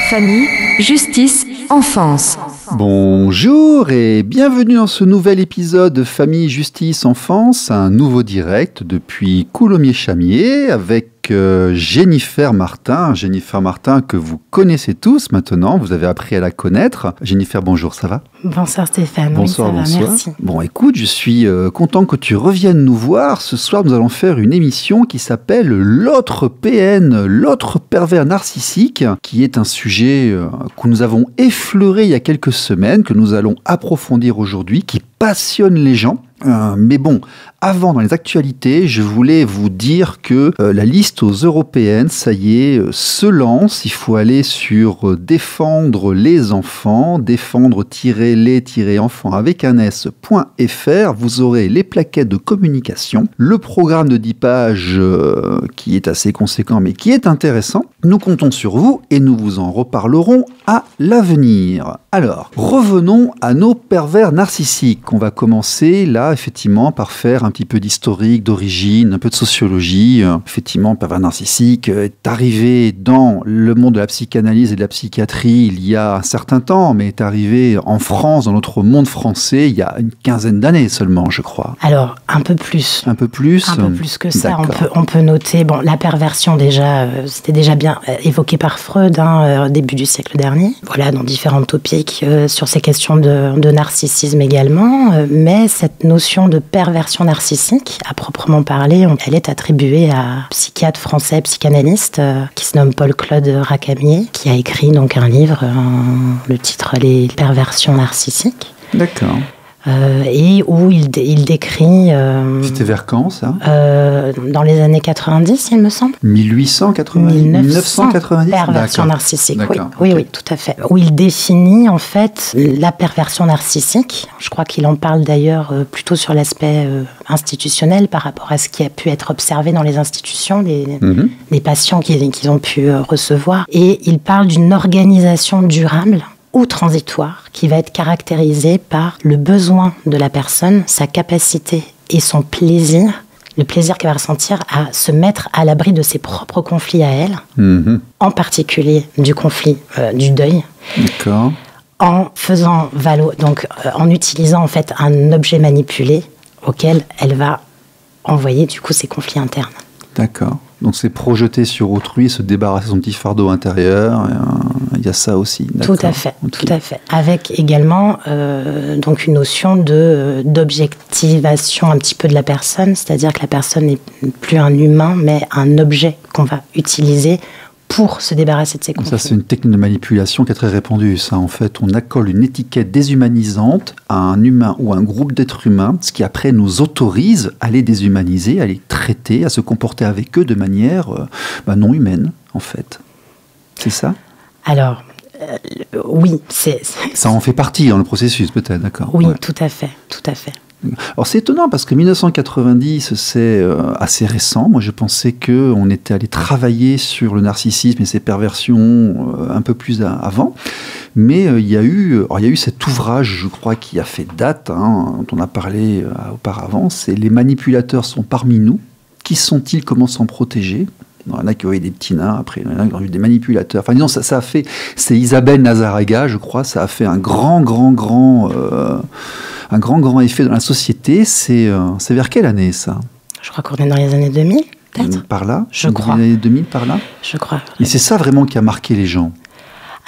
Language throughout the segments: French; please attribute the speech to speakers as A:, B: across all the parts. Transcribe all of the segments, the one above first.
A: Famille, justice, enfance.
B: Bonjour et bienvenue dans ce nouvel épisode de Famille, Justice, Enfance, un nouveau direct depuis Coulommiers-Chamiers avec Jennifer Martin. Jennifer Martin que vous connaissez tous maintenant, vous avez appris à la connaître. Jennifer, bonjour, ça va ?
C: Bonsoir Stéphane,
B: bonsoir,
C: oui, ça
B: bonsoir.
C: va, merci.
B: Bon, écoute, je suis content que tu reviennes nous voir. Ce soir, nous allons faire une émission qui s'appelle L'autre PN, l'autre pervers narcissique, qui est un sujet que nous avons effleuré il y a quelques semaines, que nous allons approfondir aujourd'hui, qui passionne les gens. Mais bon, avant, dans les actualités, je voulais vous dire que la liste aux européennes, ça y est, se lance. Il faut aller sur défendre les enfants, défendre-les-enfants avec un s.fr. Vous aurez les plaquettes de communication, le programme de 10 pages qui est assez conséquent mais qui est intéressant. Nous comptons sur vous et nous vous en reparlerons à l'avenir. Alors, revenons à nos pervers narcissiques. On va commencer là, effectivement, par faire un petit peu d'historique, d'origine, un peu de sociologie. Effectivement, pervers narcissique est arrivé dans le monde de la psychanalyse et de la psychiatrie il y a un certain temps, mais est arrivé en France, dans notre monde français, il y a une quinzaine d'années seulement, je crois.
C: Alors, un peu plus.
B: Un peu plus ?
C: Un peu plus que ça.
B: D'accord.
C: On peut noter, bon, la perversion déjà, c'était déjà bien évoqué par Freud, début du siècle dernier. Voilà, dans différents topics sur ces questions de narcissisme également, mais cette notion de perversion narcissique, à proprement parler, elle est attribuée à un psychiatre français, psychanalyste, qui se nomme Paul-Claude Racamier, qui a écrit donc un livre, le titre « Les perversions narcissiques ».
B: D'accord.
C: Et où il décrit...
B: C'était vers quand, ça ?
C: Dans les années 90, il me semble.
B: 1990
C: Perversion narcissique,
B: oui,
C: tout à fait. Où il définit, en fait, la perversion narcissique. Je crois qu'il en parle d'ailleurs plutôt sur l'aspect institutionnel par rapport à ce qui a pu être observé dans les institutions, les patients qu'ils ont pu recevoir. Et il parle d'une organisation durable ou transitoire, qui va être caractérisée par le besoin de la personne, sa capacité et son plaisir, le plaisir qu'elle va ressentir à se mettre à l'abri de ses propres conflits à elle, en particulier du conflit du deuil.
B: D'accord.
C: En faisant en utilisant en fait un objet manipulé auquel elle va envoyer du coup ses conflits internes.
B: D'accord. Donc c'est projeter sur autrui, se débarrasser de son petit fardeau intérieur. Il y a ça aussi.
C: Tout à fait, okay. Tout à fait. Avec également donc une notion d'objectivation un petit peu de la personne, c'est-à-dire que la personne n'est plus un humain, mais un objet qu'on va utiliser pour se débarrasser de ses conflits.
B: Ça, c'est une technique de manipulation qui est très répandue. Ça, en fait, on accole une étiquette déshumanisante à un humain ou à un groupe d'êtres humains, ce qui après nous autorise à les déshumaniser, à les traiter, à se comporter avec eux de manière non humaine, en fait. C'est ça ?
C: Alors, oui,
B: Ça en fait partie dans le processus, peut-être, d'accord ?
C: Oui, ouais. Tout à fait, tout à fait.
B: Alors c'est étonnant parce que 1990 c'est assez récent. Moi je pensais qu'on était allé travailler sur le narcissisme et ses perversions un peu plus avant. Mais il y a eu cet ouvrage, je crois, qui a fait date, dont on a parlé auparavant. C'est « Les manipulateurs sont parmi nous. Qui sont-ils ? Comment s'en protéger ?» Il y en a qui ont eu des petits nains, après il y en a qui ont eu des manipulateurs. Enfin disons, ça a fait, c'est Isabelle Nazarega, je crois, ça a fait un grand effet dans la société. C'est vers quelle année, ça ?
C: Je crois qu'on est dans les années 2000, peut-être.
B: Par là ?
C: Je crois.
B: Les années 2000, par là ?
C: Je crois.
B: Et c'est ça vraiment qui a marqué les gens.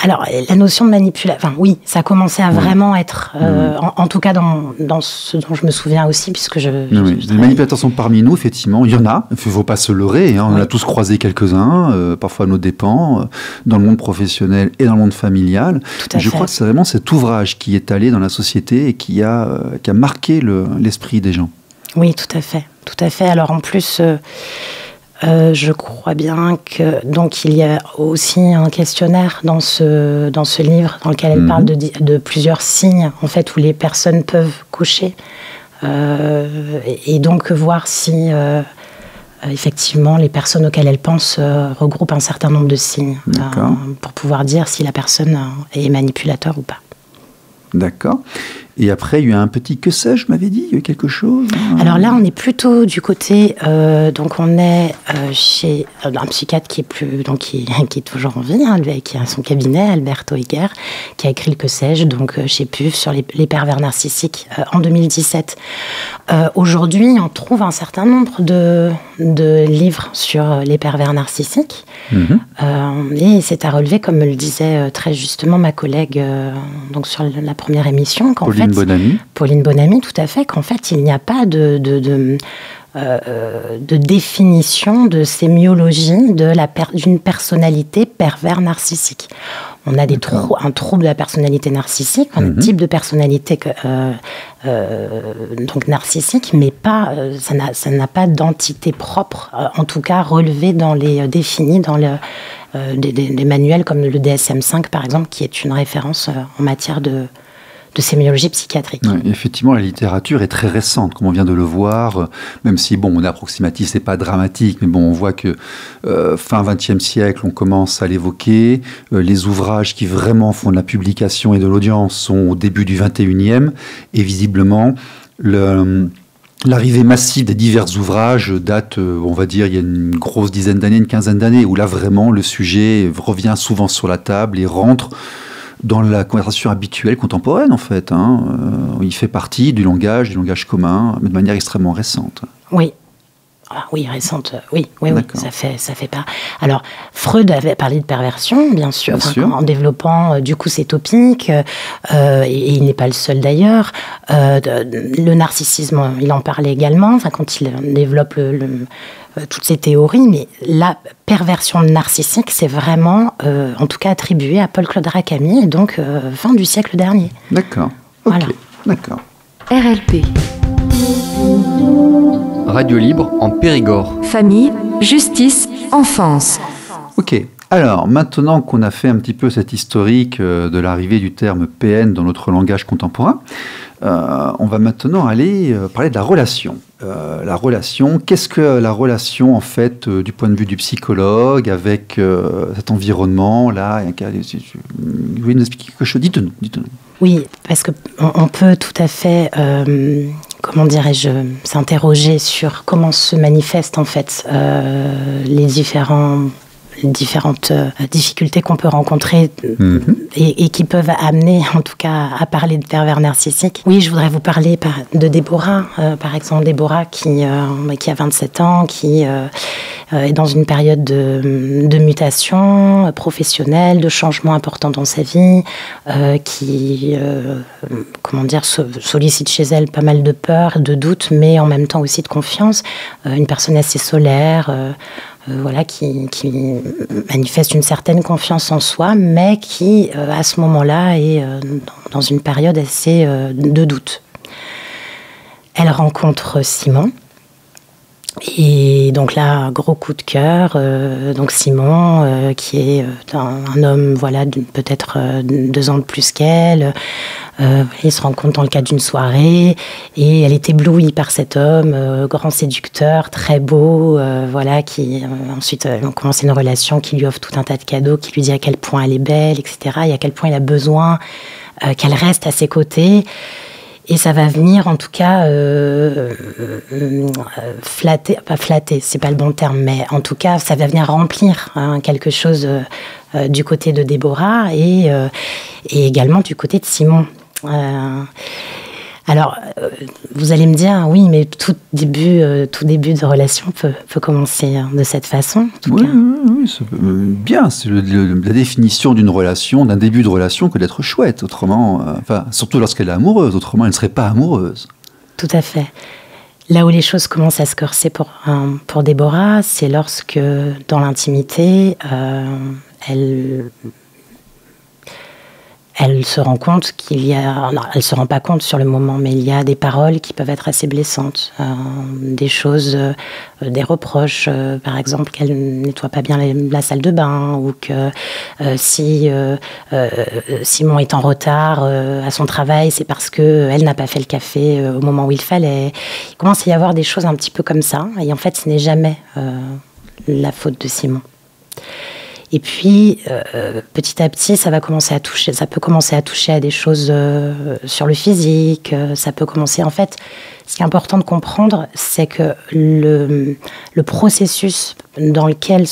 C: Alors, la notion de manipulation, oui, ça a commencé à vraiment être, en tout cas dans ce dont je me souviens aussi, puisque
B: les manipulateurs sont parmi nous, effectivement, il y en a, il ne faut pas se leurrer, on a tous croisé quelques-uns, parfois à nos dépens, dans le monde professionnel et dans le monde familial. Je crois que c'est vraiment cet ouvrage qui est allé dans la société et qui a marqué l'esprit des gens.
C: Oui, tout à fait, tout à fait. Alors en plus... Je crois bien que donc il y a aussi un questionnaire dans ce livre dans lequel elle parle de plusieurs signes en fait où les personnes peuvent cocher et donc voir si effectivement les personnes auxquelles elle pense regroupent un certain nombre de signes pour pouvoir dire si la personne est manipulateur ou pas.
B: D'accord. Et après, il y a eu un petit que sais-je, m'avais dit, il y a eu quelque chose.
C: Alors là, on est plutôt du côté, donc on est chez un psychiatre qui est toujours en vie, qui a son cabinet, Alberto Heger, qui a écrit le que sais-je, donc chez PUF sur les pervers narcissiques en 2017. Aujourd'hui, on trouve un certain nombre de livres sur les pervers narcissiques. Et c'est à relever, comme me le disait très justement ma collègue donc sur la première émission, qu'en fait, Pauline Bonamy, tout à fait, qu'en fait, il n'y a pas de définition de sémiologie d'une personnalité pervers narcissique. On a un trouble de la personnalité narcissique, un type de personnalité donc narcissique, mais pas, ça n'a pas d'entité propre, en tout cas relevée définie dans des manuels comme le DSM-5 par exemple, qui est une référence en matière de sémiologie psychiatrique.
B: Ouais, effectivement, la littérature est très récente, comme on vient de le voir, même si, bon, on est approximatif, c'est pas dramatique, mais bon, on voit que fin XXe siècle, on commence à l'évoquer. Les ouvrages qui vraiment font de la publication et de l'audience sont au début du XXIe, et visiblement, l'arrivée massive des divers ouvrages date, on va dire, il y a une grosse dizaine d'années, une quinzaine d'années, où là, vraiment, le sujet revient souvent sur la table et rentre dans la conversation habituelle contemporaine, en fait. Il fait partie du langage commun, mais de manière extrêmement récente.
C: Oui. Ah, oui, récente, oui, ça fait pas. Alors, Freud avait parlé de perversion, bien sûr. En développant, du coup, ces topiques, et il n'est pas le seul d'ailleurs. Le narcissisme, il en parlait également, quand il développe toutes ces théories, mais la perversion narcissique, c'est vraiment, en tout cas, attribué à Paul-Claude Rakami, donc fin du siècle dernier.
B: D'accord.
C: Voilà.
B: D'accord.
A: RLP.
D: Radio Libre en Périgord.
A: Famille, justice, enfance.
B: Ok. Alors, maintenant qu'on a fait un petit peu cet historique de l'arrivée du terme PN dans notre langage contemporain, on va maintenant aller parler de la relation. La relation, qu'est-ce que la relation, en fait, du point de vue du psychologue, avec cet environnement-là? Vous voulez nous expliquer quelque chose? Dites-nous.
C: Oui, parce qu'on peut tout à fait, comment dirais-je, s'interroger sur comment se manifestent, en fait, les différentes difficultés qu'on peut rencontrer et qui peuvent amener, en tout cas, à parler de pervers narcissiques. Oui, je voudrais vous parler de Déborah, par exemple. Déborah qui a 27 ans, qui est dans une période de mutation professionnelle, de changement important dans sa vie, qui, sollicite chez elle pas mal de peur, de doute, mais en même temps aussi de confiance. Une personne assez solaire, qui manifeste une certaine confiance en soi, mais qui, à ce moment-là, est dans une période assez de doute. Elle rencontre Simon, et donc là, gros coup de cœur. Donc Simon, qui est un homme, peut-être 2 ans de plus qu'elle. Ils se rencontrent dans le cadre d'une soirée et elle est éblouie par cet homme, grand séducteur, très beau, qui ensuite ont commencé une relation qui lui offre tout un tas de cadeaux, qui lui dit à quel point elle est belle, etc. Et à quel point il a besoin qu'elle reste à ses côtés. Et ça va venir, en tout cas, flatter, c'est pas le bon terme, mais en tout cas, ça va venir remplir quelque chose du côté de Déborah et également du côté de Simon. Alors, vous allez me dire, oui, mais tout début de relation peut commencer de cette façon.
B: Oui, c'est bien. C'est la définition d'une relation, d'un début de relation, que d'être chouette. Autrement, surtout lorsqu'elle est amoureuse. Autrement, elle ne serait pas amoureuse.
C: Tout à fait. Là où les choses commencent à se corser pour Déborah, c'est lorsque, dans l'intimité, elle elle se rend compte elle se rend pas compte sur le moment, mais il y a des paroles qui peuvent être assez blessantes, des choses, des reproches, par exemple qu'elle nettoie pas bien la salle de bain, ou que si Simon est en retard à son travail, c'est parce que elle n'a pas fait le café au moment où il fallait. Il commence à y avoir des choses un petit peu comme ça, et en fait, ce n'est jamais la faute de Simon. Et puis, petit à petit, ça peut commencer à toucher à des choses sur le physique. Ça peut commencer, en fait, ce qui est important de comprendre, c'est que le processus dans lequel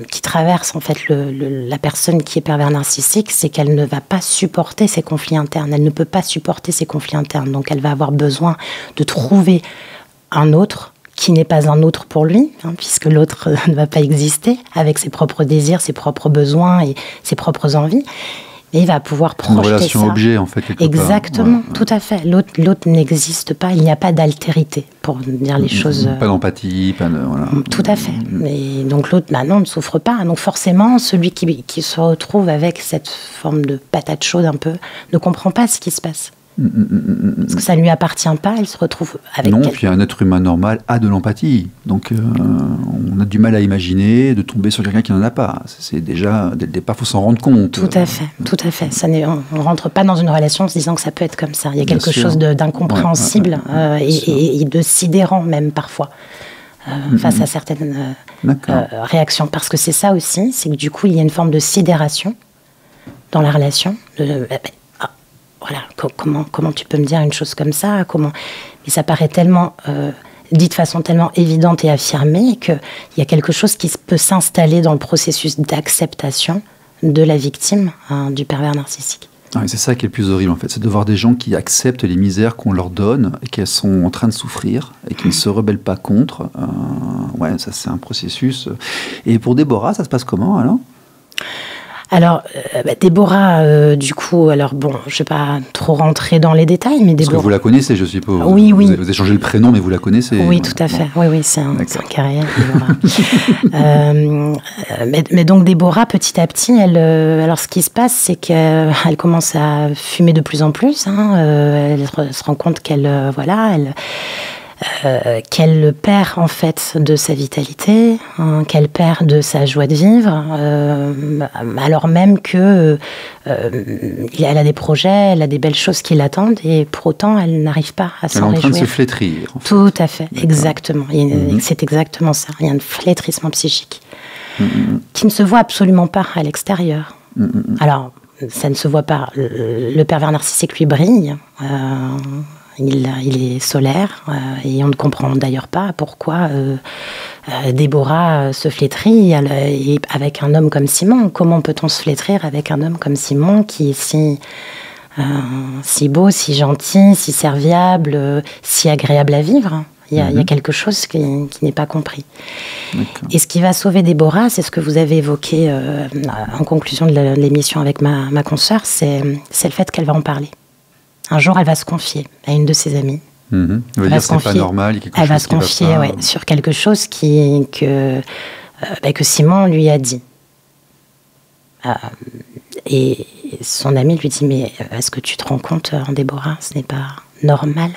C: qui traverse en fait la personne qui est pervers narcissique, c'est qu'elle ne va pas supporter ses conflits internes. Elle ne peut pas supporter ses conflits internes. Donc, elle va avoir besoin de trouver un autre qui n'est pas un autre pour lui, puisque l'autre ne va pas exister, avec ses propres désirs, ses propres besoins et ses propres envies. Et il va pouvoir projeter ça.
B: Une relation objet, en fait, quelque
C: Exactement,
B: part. Ouais.
C: Tout à fait. L'autre n'existe pas, il n'y a pas d'altérité, pour dire les choses.
B: Pas d'empathie, pas de... Voilà.
C: Tout à fait. Et donc l'autre, non, ne souffre pas. Donc forcément, celui qui se retrouve avec cette forme de patate chaude un peu, ne comprend pas ce qui se passe. Parce que ça ne lui appartient pas, elle se retrouve avec...
B: Non, puis un être humain normal a de l'empathie. Donc on a du mal à imaginer de tomber sur quelqu'un qui n'en a pas. C'est déjà, dès le départ, il faut s'en rendre compte.
C: Tout à fait, tout à fait. On ne rentre pas dans une relation en se disant que ça peut être comme ça. Il y a quelque chose d'incompréhensible et de sidérant même parfois. Face à certaines réactions. Parce que c'est ça aussi, c'est que du coup, il y a une forme de sidération dans la relation. Voilà, comment tu peux me dire une chose comme ça? Mais ça paraît tellement dit de façon tellement évidente et affirmée qu'il y a quelque chose qui peut s'installer dans le processus d'acceptation de la victime du pervers narcissique.
B: Ah, c'est ça qui est le plus horrible en fait, c'est de voir des gens qui acceptent les misères qu'on leur donne et qu'elles sont en train de souffrir et qui ne se rebellent pas contre. Ouais, ça c'est un processus. Et pour Déborah, ça se passe comment alors ?
C: Alors, Déborah, du coup, alors bon, je ne vais pas trop rentrer dans les détails, mais Déborah...
B: Parce que vous la connaissez, je suppose.
C: Oui.
B: Vous avez changé le prénom, mais vous la connaissez.
C: Oui, tout à fait. Oui, c'est un carrière, Déborah. Mais donc, Déborah, petit à petit, alors ce qui se passe, c'est qu'elle commence à fumer de plus en plus. Elle se rend compte qu'elle perd en fait de sa vitalité, qu'elle perd de sa joie de vivre, alors même que elle a des projets, elle a des belles choses qui l'attendent, et pour autant elle n'arrive pas à s'en réjouir.
B: Elle est en train de se flétrir. En fait.
C: Tout à fait, exactement. C'est exactement ça. Il y a un flétrissement psychique qui ne se voit absolument pas à l'extérieur. Alors, ça ne se voit pas. Le pervers narcissique lui brille. Il est solaire et on ne comprend d'ailleurs pas pourquoi Déborah se flétrit avec un homme comme Simon. Comment peut-on se flétrir avec un homme comme Simon qui est si beau, si gentil, si serviable, si agréable à vivre? Il y a quelque chose qui n'est pas compris. Et ce qui va sauver Déborah, c'est ce que vous avez évoqué en conclusion de l'émission avec ma consoeur, c'est le fait qu'elle va en parler. Un jour, elle va se confier à une de ses amies.
B: Elle va dire c'est pas normal, il y a quelque chose
C: elle va se confier sur quelque chose que Simon lui a dit. Et son amie lui dit, mais est-ce que tu te rends compte, Déborah, ce n'est pas normal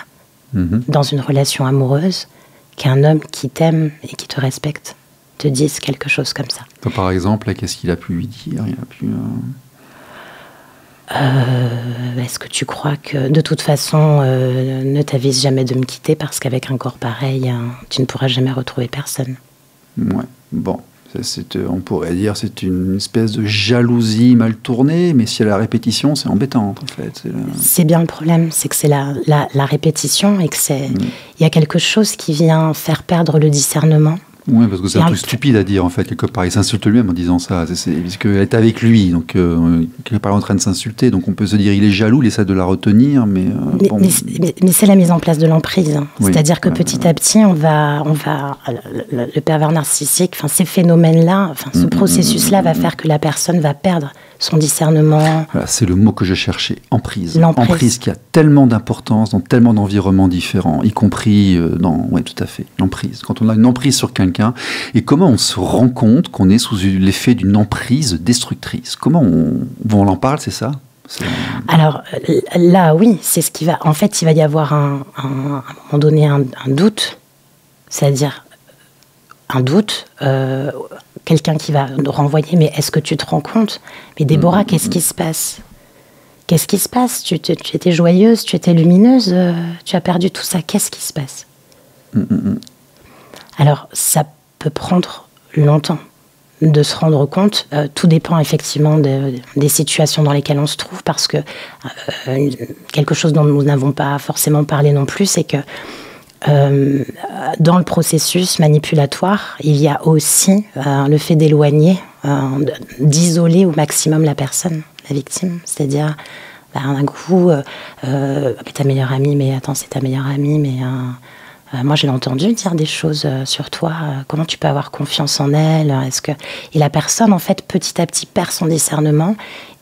C: dans une relation amoureuse qu'un homme qui t'aime et qui te respecte te dise quelque chose comme ça.
B: Donc, par exemple, qu'est-ce qu'il a pu lui dire?
C: Est-ce que tu crois que, de toute façon, ne t'avise jamais de me quitter parce qu'avec un corps pareil, tu ne pourras jamais retrouver personne?
B: Ouais, bon. On pourrait dire c'est une espèce de jalousie mal tournée, mais si elle a la répétition, c'est embêtant, en fait.
C: C'est bien le problème, c'est que c'est la répétition et que il y a quelque chose qui vient faire perdre le discernement.
B: Oui, parce que c'est un truc stupide à dire, en fait, quelque part. Il s'insulte lui-même en disant ça, puisqu'elle est avec lui, donc quelque part en train de s'insulter, donc on peut se dire il est jaloux, il essaie de la retenir, mais...
C: Mais c'est la mise en place de l'emprise. Oui, c'est-à-dire que petit à petit, le pervers narcissique, ces phénomènes-là, ce processus-là va faire que la personne va perdre son discernement.
B: Voilà, c'est le mot que je cherchais, emprise. Emprise qui a tellement d'importance dans tellement d'environnements différents, y compris dans... Oui, tout à fait, l'emprise. Quand on a une emprise sur quelqu'un, quelqu'un, et comment on se rend compte qu'on est sous l'effet d'une emprise destructrice. Comment on en parle, c'est ça?
C: Alors là, oui, c'est ce qui va... En fait, il va y avoir à un moment donné un doute, c'est-à-dire un doute, quelqu'un qui va renvoyer, mais est-ce que tu te rends compte? Mais Déborah, qu'est-ce qui se passe? Qu'est-ce qui se passe? Tu étais joyeuse, tu étais lumineuse, tu as perdu tout ça, qu'est-ce qui se passe? Alors, ça peut prendre longtemps de se rendre compte. Tout dépend effectivement des situations dans lesquelles on se trouve, parce que quelque chose dont nous n'avons pas forcément parlé non plus, c'est que dans le processus manipulatoire, il y a aussi le fait d'éloigner, d'isoler au maximum la personne, la victime. C'est-à-dire, d'un coup, ta meilleure amie, mais attends, c'est ta meilleure amie, mais moi je l'ai entendu dire des choses sur toi, comment tu peux avoir confiance en elle, Et la personne, en fait, petit à petit perd son discernement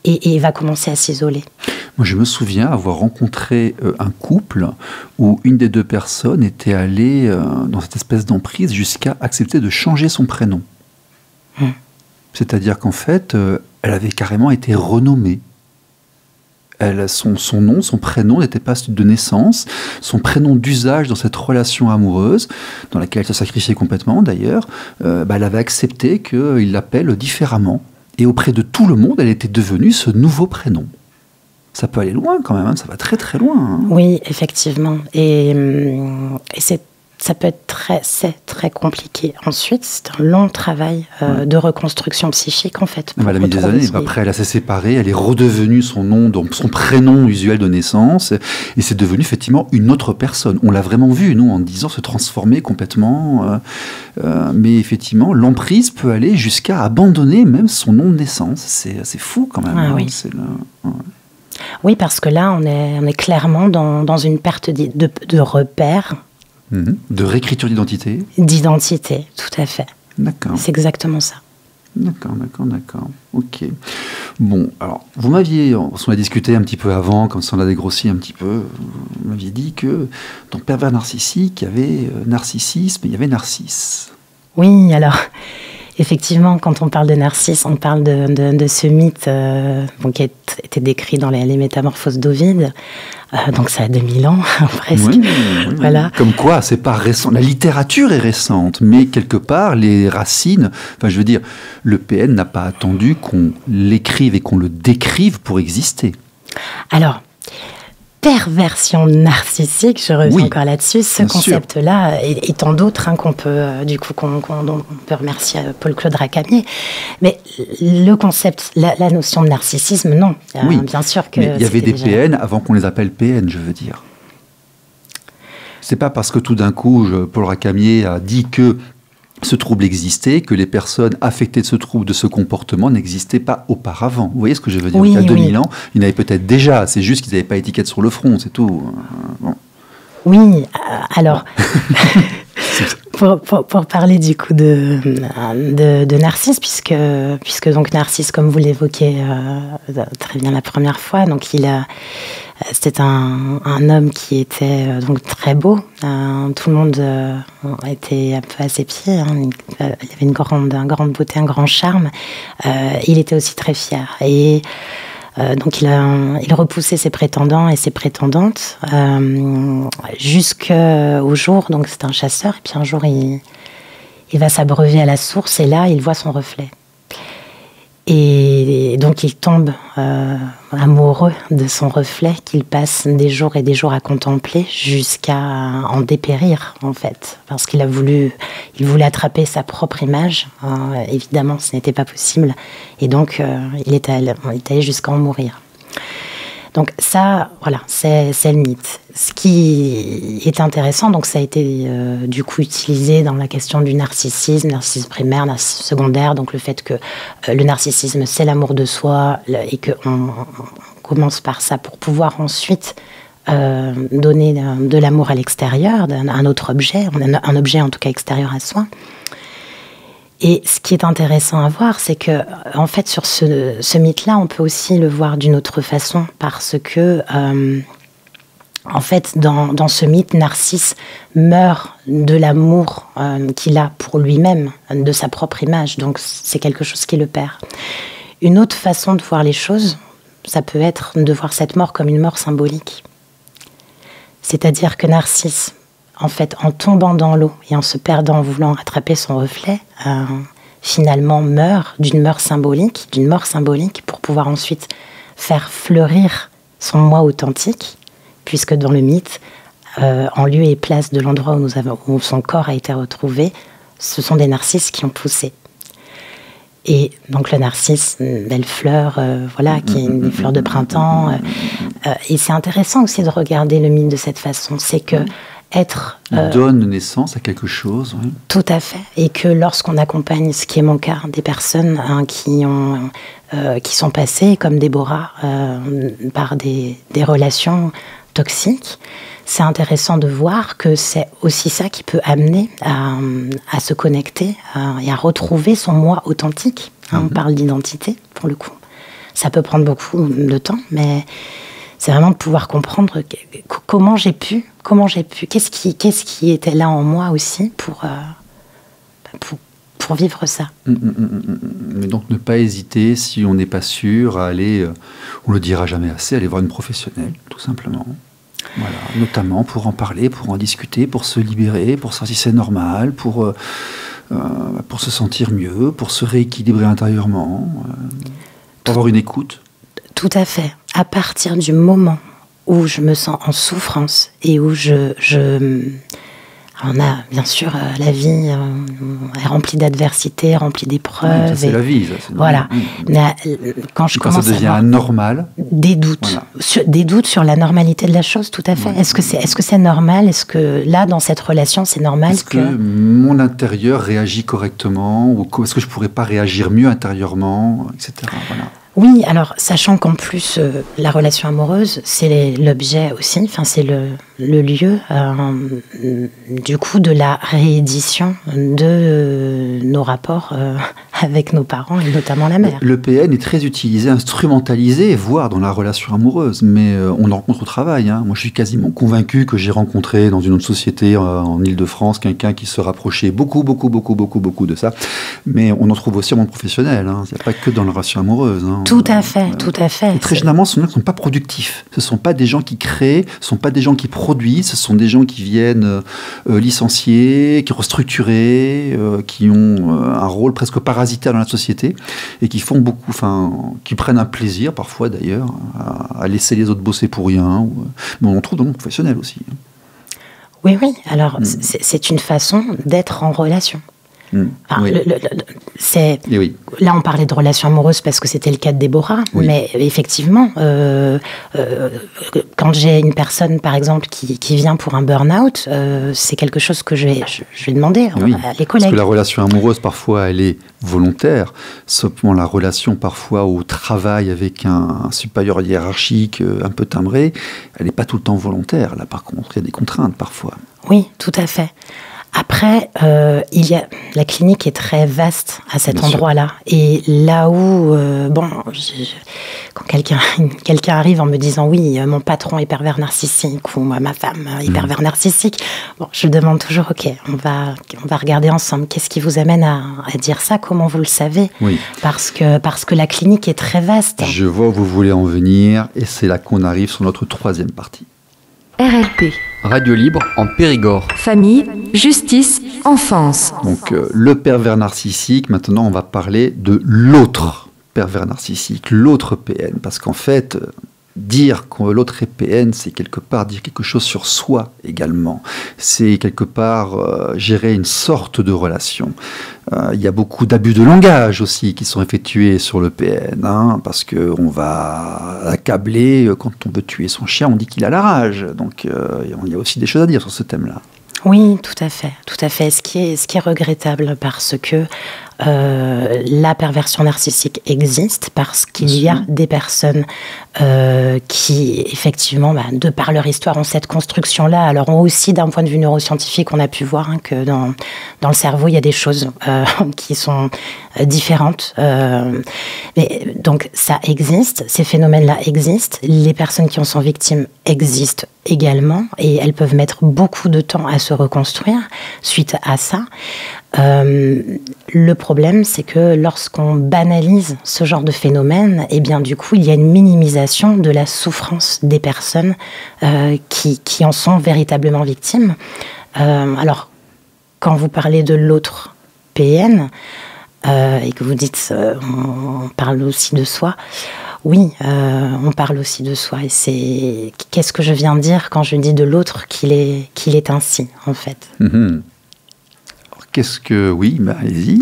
C: et va commencer à s'isoler.
B: Moi, je me souviens avoir rencontré un couple où une des deux personnes était allée dans cette espèce d'emprise jusqu'à accepter de changer son prénom. C'est-à-dire qu'en fait, elle avait carrément été renommée. Son nom, son prénom n'était pas celui de naissance, son prénom d'usage dans cette relation amoureuse, dans laquelle elle se sacrifiait complètement d'ailleurs, elle avait accepté qu'il l'appelle différemment. Et auprès de tout le monde, elle était devenue ce nouveau prénom. Ça peut aller loin quand même, hein, ça va très très loin. Hein.
C: Oui, effectivement. Et ça peut être très compliqué. Ensuite, c'est un long travail de reconstruction psychique, en fait.
B: Elle a mis des années. Après, elle s'est séparée, elle est redevenue son nom, donc son prénom usuel de naissance, et c'est devenu effectivement une autre personne. On l'a vraiment vu, nous, en 10 ans, se transformer complètement. Mais effectivement, l'emprise peut aller jusqu'à abandonner même son nom de naissance. C'est fou quand même.
C: Ah, oui. Oui, parce que là, on est clairement dans une perte de repères.
B: De réécriture d'identité.
C: D'identité, tout à fait.
B: D'accord.
C: C'est exactement ça.
B: D'accord. Ok. Bon, alors, on a discuté un petit peu avant, comme ça on a dégrossi un petit peu, vous m'aviez dit que dans Pervers narcissique, il y avait narcissisme et il y avait Narcisse.
C: Oui, alors... Effectivement, quand on parle de Narcisse, on parle de ce mythe qui a été décrit dans les Métamorphoses d'Ovide. Donc ça a 2000 ans, presque.
B: Oui.
C: Voilà.
B: Comme quoi, c'est pas récent. La littérature est récente, mais quelque part, les racines... Enfin, je veux dire, le PN n'a pas attendu qu'on l'écrive et qu'on le décrive pour exister.
C: Alors... Perversion narcissique, je reviens encore là-dessus, ce concept-là, et tant d'autres qu'on peut, on peut remercier Paul-Claude Racamier. Mais le concept, la notion de narcissisme, non.
B: Oui,
C: bien sûr que.
B: Mais il y avait des PN avant qu'on les appelle PN, je veux dire. C'est pas parce que tout d'un coup, Paul Racamier a dit que ce trouble existait, que les personnes affectées de ce trouble, de ce comportement, n'existaient pas auparavant. Vous voyez ce que je veux dire? Il y a 2000 ans, il y en avait peut-être déjà, c'est juste qu'ils n'avaient pas étiquette sur le front, c'est tout. Bon.
C: Oui, alors, pour parler du coup de Narcisse, puisque donc Narcisse, comme vous l'évoquez très bien la première fois, donc c'était un homme qui était donc très beau. Tout le monde était un peu à ses pieds. Il avait une grande beauté, un grand charme. Il était aussi très fier. Et donc il repoussait ses prétendants et ses prétendantes jusqu'au jour. Donc c'est un chasseur. Et puis un jour il va s'abreuver à la source et là il voit son reflet. Et donc il tombe amoureux de son reflet qu'il passe des jours et des jours à contempler jusqu'à en dépérir en fait, parce qu'il voulait attraper sa propre image. Évidemment, ce n'était pas possible, et donc il est allé jusqu'à en mourir. Donc ça, voilà, c'est le mythe. Ce qui est intéressant, donc ça a été du coup utilisé dans la question du narcissisme primaire, narcissisme secondaire, donc le fait que le narcissisme c'est l'amour de soi et qu'on commence par ça pour pouvoir ensuite donner de l'amour à l'extérieur, un autre objet, un objet en tout cas extérieur à soi. Et ce qui est intéressant à voir, c'est que, en fait, sur ce mythe-là, on peut aussi le voir d'une autre façon, parce que En fait, dans ce mythe, Narcisse meurt de l'amour qu'il a pour lui-même, de sa propre image. Donc, c'est quelque chose qui le perd. Une autre façon de voir les choses, ça peut être de voir cette mort comme une mort symbolique. C'est-à-dire que Narcisse, en fait, en tombant dans l'eau et en se perdant en voulant attraper son reflet, finalement meurt d'une mort symbolique pour pouvoir ensuite faire fleurir son moi authentique, puisque dans le mythe, en lieu et place de l'endroit où son corps a été retrouvé, ce sont des narcisses qui ont poussé. Et donc le narcisse, une belle fleur, qui est une fleur de printemps. Et c'est intéressant aussi de regarder le mythe de cette façon. C'est que
B: donne naissance à quelque chose. Oui.
C: Tout à fait. Et que lorsqu'on accompagne, ce qui est mon cas, des personnes qui sont passées, comme Déborah, par des relations toxiques, c'est intéressant de voir que c'est aussi ça qui peut amener à se connecter et à retrouver son moi authentique. On parle d'identité, pour le coup. Ça peut prendre beaucoup de temps, mais c'est vraiment de pouvoir comprendre comment j'ai pu, qu'est-ce qui était là en moi aussi pour vivre ça.
B: Mais donc ne pas hésiter, si on n'est pas sûr, à aller, on le dira jamais assez, aller voir une professionnelle, tout simplement. Voilà, notamment pour en parler, pour en discuter, pour se libérer, pour savoir si c'est normal, pour se sentir mieux, pour se rééquilibrer intérieurement, pour avoir une écoute.
C: Tout à fait. À partir du moment où je me sens en souffrance et où on a, bien sûr, la vie est remplie d'adversités, remplie d'épreuves.
B: Ça, c'est la vie. Ça,
C: voilà. Mais quand
B: ça devient anormal.
C: Des doutes. Voilà. Des doutes sur la normalité de la chose, tout à fait. Ouais. Est-ce que c'est normal? Est-ce que là, dans cette relation, c'est normal
B: Est-ce que mon intérieur réagit correctement? Ou est-ce que je ne pourrais pas réagir mieux intérieurement, etc. Voilà.
C: Oui, alors, sachant qu'en plus, la relation amoureuse, c'est l'objet aussi, enfin, c'est le lieu, du coup, de la réédition de nos rapports avec nos parents, et notamment la mère.
B: Le PN est très utilisé, instrumentalisé, voire dans la relation amoureuse, mais on le rencontre au travail. Hein. Moi, je suis quasiment convaincu que j'ai rencontré dans une autre société en Île-de-France quelqu'un qui se rapprochait beaucoup de ça, mais on en trouve aussi en monde professionnel. Hein. Il n'y a pas que dans la relation amoureuse. Hein.
C: Tout à fait, tout à fait.
B: Et très généralement, ce sont des gens qui ne sont pas productifs. Ce ne sont pas des gens qui créent, ce ne sont pas des gens qui produisent, ce sont des gens qui viennent licencier, qui restructurer, qui ont un rôle presque parasitaire dans la société et qui font beaucoup, qui prennent un plaisir, parfois d'ailleurs, à laisser les autres bosser pour rien. Mais on en trouve dans le monde professionnel aussi.
C: Oui. Alors, c'est une façon d'être en relation. Enfin,
B: oui. Oui.
C: Là, on parlait de relations amoureuses parce que c'était le cas de Déborah, oui. Mais effectivement, quand j'ai une personne, par exemple, qui vient pour un burn-out, c'est quelque chose que je vais demander à les collègues.
B: Parce que la relation amoureuse, parfois, elle est volontaire. Simplement, la relation, parfois, au travail avec un supérieur hiérarchique un peu timbré, elle n'est pas tout le temps volontaire. Là, par contre, il y a des contraintes, parfois.
C: Oui, tout à fait. Après, la clinique est très vaste à cet endroit-là. Et là où, quand quelqu'un arrive en me disant « oui, mon patron est pervers narcissique » ou « ma femme est pervers narcissique », je demande toujours « ok, on va regarder ensemble. Qu'est-ce qui vous amène à dire ça? Comment vous le savez ?»
B: Oui.
C: Parce que la clinique est très vaste.
B: Je vois où vous voulez en venir et c'est là qu'on arrive sur notre troisième partie.
A: RLP.
D: Radio libre en Périgord.
A: Famille, justice, enfance.
B: Donc le pervers narcissique, maintenant on va parler de l'autre pervers narcissique, l'autre PN, parce qu'en fait, dire que l'autre est PN, c'est quelque part dire quelque chose sur soi également. C'est quelque part gérer une sorte de relation. Il y a beaucoup d'abus de langage aussi qui sont effectués sur le PN, parce qu'on va accabler quand on veut tuer son chien, on dit qu'il a la rage. Donc il y a aussi des choses à dire sur ce thème-là.
C: Oui, tout à fait. Ce qui est regrettable parce que la perversion narcissique existe parce qu'il y a des personnes qui, effectivement, de par leur histoire, ont cette construction-là. Alors, aussi, d'un point de vue neuroscientifique, on a pu voir que dans le cerveau, il y a des choses qui sont différentes. Mais, donc, ça existe, ces phénomènes-là existent. Les personnes qui en sont victimes existent également, et elles peuvent mettre beaucoup de temps à se reconstruire suite à ça. Le problème, c'est que lorsqu'on banalise ce genre de phénomène, eh bien, du coup, il y a une minimisation de la souffrance des personnes qui en sont véritablement victimes. Alors, quand vous parlez de l'autre PN, et que vous dites on parle aussi de soi, oui, on parle aussi de soi. Et qu'est-ce que je viens de dire quand je dis de l'autre qu'il est ainsi, en fait.
B: Oui, allez-y.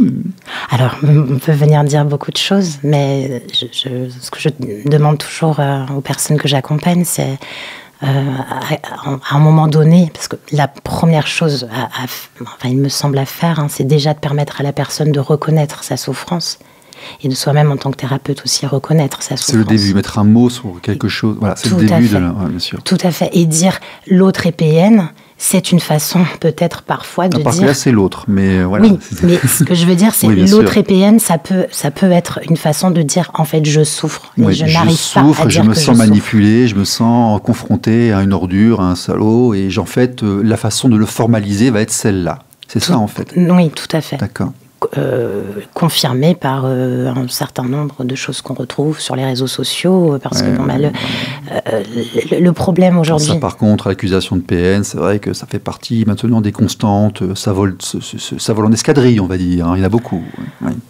C: Alors, on peut venir dire beaucoup de choses, mais ce que je demande toujours aux personnes que j'accompagne, c'est à un moment donné, parce que la première chose, il me semble à faire, c'est déjà de permettre à la personne de reconnaître sa souffrance et de soi-même en tant que thérapeute aussi reconnaître sa souffrance.
B: C'est le début, mettre un mot sur quelque chose. Voilà, c'est le début de la... bien sûr.
C: Tout à fait. Et dire l'autre est PN, c'est une façon peut-être parfois de dire...
B: Là, c'est l'autre, mais voilà.
C: Oui, mais ce que je veux dire, c'est l'autre est PN, ça peut être une façon de dire, en fait, je souffre. Et je n'arrive pas à dire que
B: je me sens manipulé, je me sens confronté à une ordure, à un salaud, et en fait, la façon de le formaliser va être celle-là. C'est ça, en fait.
C: Oui, tout à fait.
B: D'accord.
C: Confirmé par un certain nombre de choses qu'on retrouve sur les réseaux sociaux, parce que le problème aujourd'hui...
B: Ça, par contre, l'accusation de PN, c'est vrai que ça fait partie maintenant des constantes, ça vole en escadrille, on va dire, il y en a beaucoup.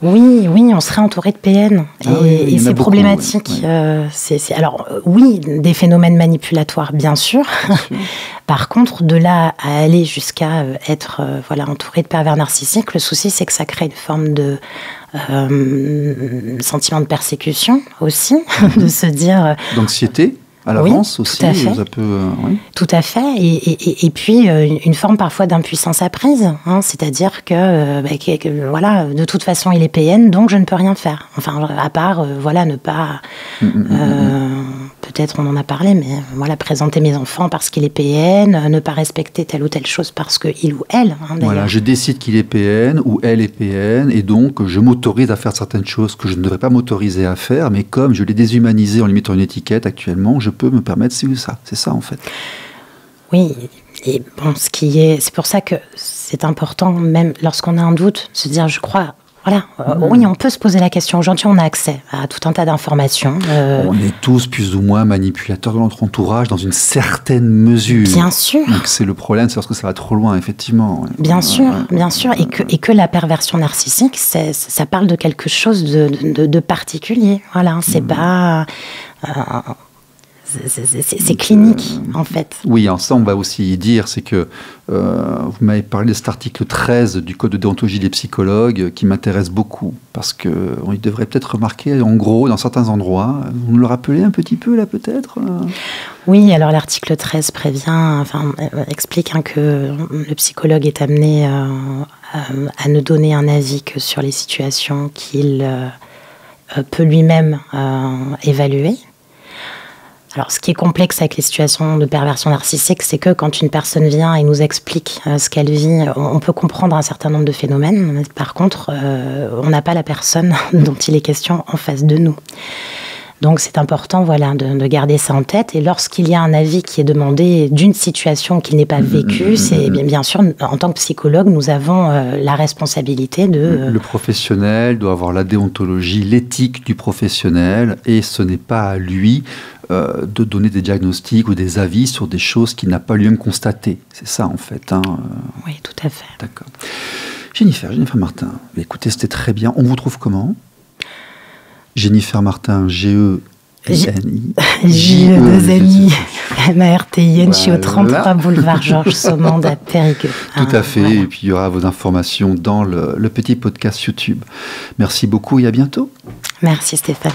C: Oui, on serait entouré de PN, et c'est problématique. Alors, oui, des phénomènes manipulatoires, bien sûr. Par contre, de là à aller jusqu'à être entouré de pervers narcissiques, le souci, c'est que ça crée une forme de sentiment de persécution aussi, de se dire...
B: D'anxiété à l'avance aussi.
C: Tout à fait. Tout à fait. Et puis, une forme parfois d'impuissance apprise. C'est-à-dire que, de toute façon, il est PN, donc je ne peux rien faire. Enfin, à part, ne pas... Peut-être on en a parlé, mais présenter mes enfants parce qu'il est PN, ne pas respecter telle ou telle chose parce qu'il ou elle.
B: Voilà, je décide qu'il est PN ou elle est PN, et donc je m'autorise à faire certaines choses que je ne devrais pas m'autoriser à faire, mais comme je l'ai déshumanisé en lui mettant une étiquette actuellement, je peux me permettre ci ou ça. C'est ça, en fait.
C: Oui, et bon, c'est pour ça que c'est important, même lorsqu'on a un doute, se dire, je crois... Oui, on peut se poser la question. Aujourd'hui, on a accès à tout un tas d'informations.
B: On est tous plus ou moins manipulateurs de notre entourage dans une certaine mesure.
C: Bien sûr.
B: Donc c'est le problème, c'est lorsque ça va trop loin, effectivement.
C: Bien sûr. Et que la perversion narcissique, ça parle de quelque chose de particulier. Voilà, c'est pas... c'est clinique, en fait.
B: Oui, ça, on va aussi dire, c'est que vous m'avez parlé de cet article 13 du Code de déontologie des psychologues qui m'intéresse beaucoup, parce qu'on devrait peut-être remarquer, en gros, dans certains endroits, vous nous le rappelez un petit peu, là, peut-être
C: Oui, alors l'article 13 explique que le psychologue est amené à ne donner un avis que sur les situations qu'il peut lui-même évaluer. Alors, ce qui est complexe avec les situations de perversion narcissique, c'est que quand une personne vient et nous explique ce qu'elle vit, on peut comprendre un certain nombre de phénomènes. Par contre, on n'a pas la personne dont il est question en face de nous. Donc, c'est important de garder ça en tête. Et lorsqu'il y a un avis qui est demandé d'une situation qui n'est pas vécue, c'est bien sûr, en tant que psychologue, nous avons la responsabilité de...
B: Le professionnel doit avoir la déontologie, l'éthique du professionnel, et ce n'est pas à lui de donner des diagnostics ou des avis sur des choses qu'il n'a pas lui-même constatées. C'est ça, en fait.
C: Oui, tout à fait.
B: D'accord. Jennifer Martin, écoutez, c'était très bien. On vous trouve comment ? Jennifer Martin, G-E-N-I.
C: J-E-2-N-I, M-A-R-T-I-N, je suis au 33 boulevard Georges Saumond à Périgueux.
B: Tout à fait, voilà. Et puis il y aura vos informations dans le petit podcast YouTube. Merci beaucoup et à bientôt.
C: Merci Stéphane.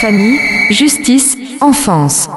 A: famille, justice, enfance.